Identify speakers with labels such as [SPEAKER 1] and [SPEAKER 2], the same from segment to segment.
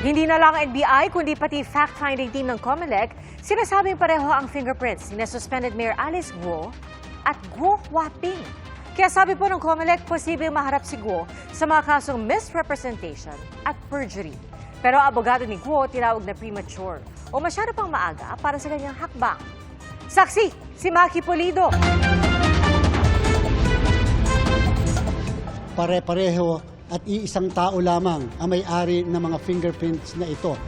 [SPEAKER 1] Hindi na lang NBI kundi pati fact-finding team ng COMELEC, sinasabing pareho ang fingerprints ni suspended Mayor Alice Guo at Guo Huaping. Kaya sabi po ng COMELEC, posibleng maharap si Guo sa mga kasong misrepresentation at perjury. Pero abogado ni Guo tinawag na premature o masyado pang maaga para sa kanyang hakbang. Saksi, si Maki Pulido.
[SPEAKER 2] Pare-pareho at iisang tao lamang ang may-ari ng mga fingerprints na ito.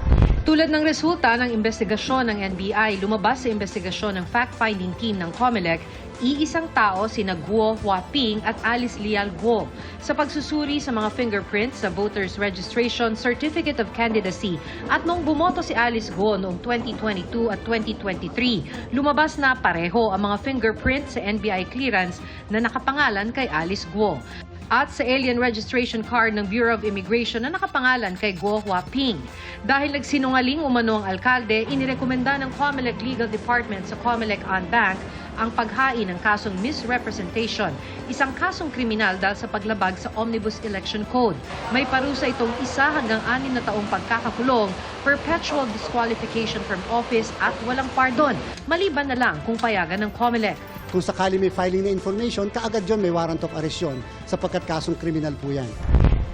[SPEAKER 3] Tulad ng resulta ng investigasyon ng NBI, lumabas sa investigasyon ng fact-finding team ng COMELEC, iisang tao sina Guo Huaping at Alice Leal Guo sa pagsusuri sa mga fingerprints sa Voters Registration Certificate of Candidacy at nung bumoto si Alice Guo noong 2022 at 2023, lumabas na pareho ang mga fingerprints sa NBI clearance na nakapangalan kay Alice Guo at sa alien registration card ng Bureau of Immigration na nakapangalan kay Guo Huaping. Dahil nagsinungaling umano ang alkalde, inirekomenda ng COMELEC Legal Department sa COMELEC on Bank ang paghain ng kasong misrepresentation, isang kasong kriminal dahil sa paglabag sa Omnibus Election Code. May parusa itong 1 hanggang 6 na taong pagkakakulong, perpetual disqualification from office at walang pardon, maliban na lang kung payagan ng COMELEC.
[SPEAKER 2] Kung sakali may filing na information, kaagad yun may warrant of arrest yun sapagkat kasong kriminal po yan.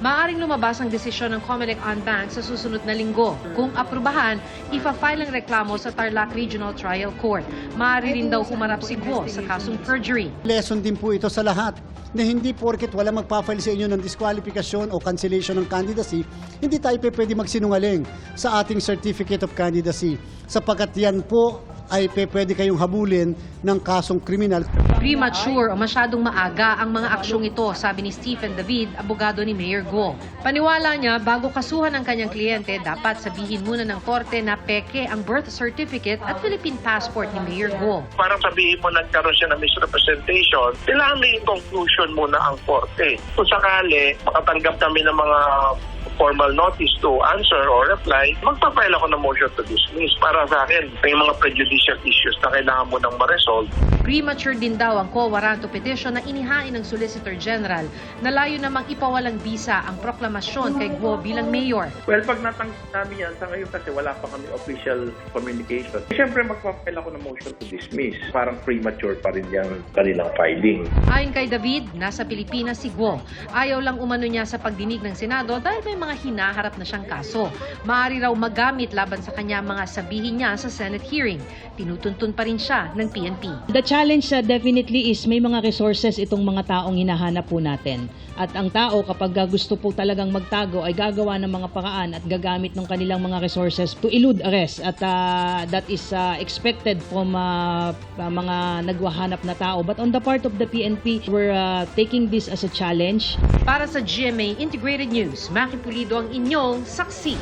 [SPEAKER 3] Maaring lumabas ang desisyon ng COMELEC on Bank sa susunod na linggo. Kung aprubahan, ifa-file ang reklamo sa Tarlac Regional Trial Court. Maaari rin daw humarap si Guo sa kasong perjury.
[SPEAKER 2] Lesson din po ito sa lahat na hindi porket wala magpa-file sa inyo ng disqualification o cancellation ng candidacy, hindi tayo pwede magsinungaling sa ating Certificate of Candidacy sapagkat yan po ay pwede kayong habulin ng kasong kriminal.
[SPEAKER 3] Premature o masyadong maaga ang mga aksyong ito, sabi ni Stephen David, abogado ni Mayor Guo. Paniwala niya, bago kasuhan ng kanyang kliyente, dapat sabihin muna ng korte na peke ang birth certificate at Philippine passport ni Mayor Guo.
[SPEAKER 4] Parang sabihin mo nagkaroon siya ng misrepresentation, kailangan may conclusion muna ang korte. Kung sakali, makatanggap kami ng mga formal notice to answer or reply, magpa-file ako ng motion to dismiss. Para sa akin, may mga prejudicial issues na kailangan mo nang ma-resolve.
[SPEAKER 3] Premature din daw ang quo warranto petition na inihain ng Solicitor General na layo namang ipawalang bisa ang proklamasyon kay Guo bilang mayor.
[SPEAKER 5] Well, pag natanggap namin yan, sa ngayon kasi wala pa kami official communication. Siyempre, magpa-file ako ng motion to dismiss. Parang premature pa rin yung kanilang filing.
[SPEAKER 3] Ayon kay David, nasa Pilipinas si Guo. Ayaw lang umano niya sa pagdinig ng Senado dahil may mga hinaharap na siyang kaso. Maaari raw magamit laban sa kanya mga sabihin niya sa Senate hearing. Tinutuntun pa rin siya ng PNP.
[SPEAKER 6] The challenge definitely is may mga resources itong mga taong hinahanap po natin. At ang tao kapag gusto po talagang magtago ay gagawa ng mga paraan at gagamit ng kanilang mga resources to elude arrest. At that is expected from mga nagwahanap na tao. But on the part of the PNP, we're taking this as a challenge.
[SPEAKER 3] Para sa GMA Integrated News, Maki Pulido ang inyong saksi.